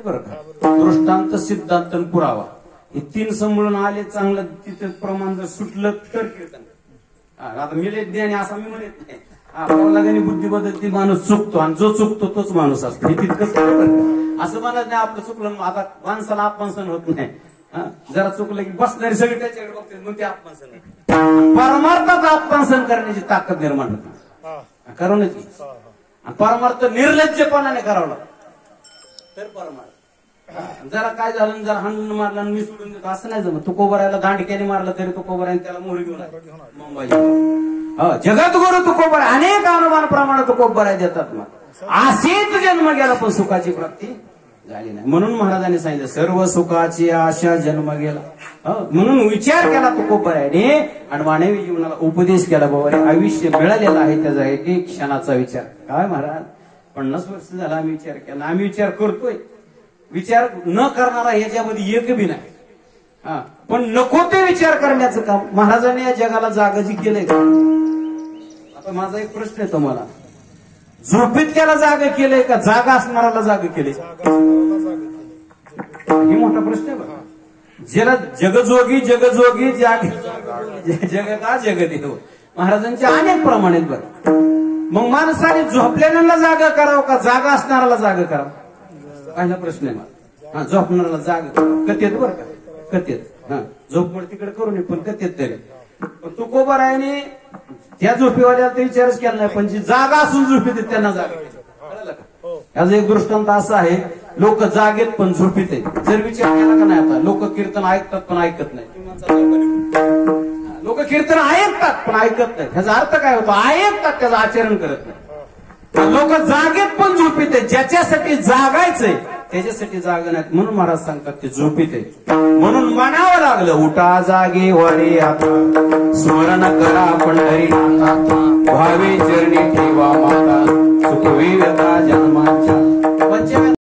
बरं का, दृष्टांत सिद्धांत आणि पुरावा हे तीन समळून आले चांगलं तिथे प्रमाण जर सुटलं तर कीर्तन. आता मिळत ज्ञानी असा मी म्हणत नाही. प्रौलागाने बुद्धी बदलती, माणूस चुकतो आणि जो चुकतो तोच माणूस असतो. हे तितकंच असं म्हणत नाही आपलं चुकलं आता माणसाला अपमान सहन होत नाही. जरा चुकलं की बसणारी सगळी त्याच्याकडे बघते मग ते अपमान सहन, परमार्थात अपमान सहन करण्याची ताकद निर्माण होती. करूनच परमार्थ निर्लज्जपणाने करावं तर परमार्थ. जरा काय झालं, जरा हाणून मारला मी सोडून देतो असं नाही जमत. तुकोबरायला दांडक्याने मारला तरी तुकोबरायने त्याला मोहरी घेऊन मुंबईला जगत गुरु तुकोबराय अनेक अनुमानाप्रमाणे तुकोबराय देतात. मग आशेत जन्म गेला पण सुखाची प्राप्ती झाली नाही. म्हणून महाराजांनी सांगितलं सर्व सुखाची आशा जन्म गेला. म्हणून विचार केला तुकोबरायने आणि मानवी जीवनाला उपदेश केला. बाबा आयुष्य मिळालेलं आहे त्याचा एक एक क्षणाचा विचार. काय महाराज 50 वर्ष झाला आम्ही विचार केला, आम्ही विचार करतोय. विचार न करणारा याच्यामध्ये एक बी नाही. पण नको ते विचार करण्याचं काम महाराजांनी या जगाला जागजी केलंय का? आता माझा एक प्रश्न आहे तुम्हाला, झोपेतल्याला जाग केलंय का जागा असणाराला जाग केले? ही मोठा प्रश्न आहे बघा. ज्याला जगजोगी जगजोगी जगता जगदेव महाराजांचे अनेक प्रमाण आहेत बरं. मग माणसाने झोपलेल्याला जागा करावं का जागा असणाराला जागा करावं? पहिला प्रश्न आहे मला. झोपणाराला जागा करावं कथेत बरं का, कथेत. झोपमोड तिकडे करू नये पण कथेत तरी. पण तुकोबरायने त्या झोपेवाल्याला तर विचारच केला नाही, पण जी जागा असून झोपेत त्यांना जागा कळलं का? याचा एक दृष्टांत असा आहे, लोक जागेत पण झोपेत आहेत. जर विचार केला का नाही, आता लोक कीर्तन ऐकतात पण ऐकत नाही. लोक कीर्तन ऐकतात पण ऐकत नाही. ह्याचा अर्थ काय होतो? ऐकतात त्याचं आचरण करत नाही. लोक जागेत पण झोपेत आहेत. ज्याच्यासाठी जागायचंय त्याच्यासाठी जागा नाहीत. म्हणून महाराज सांगतात ते झोपेत आहे. म्हणून म्हणावं लागलं उठा जागे वडे आता स्मरण करा पंढरीनाथा, भावे चरणी ठेवा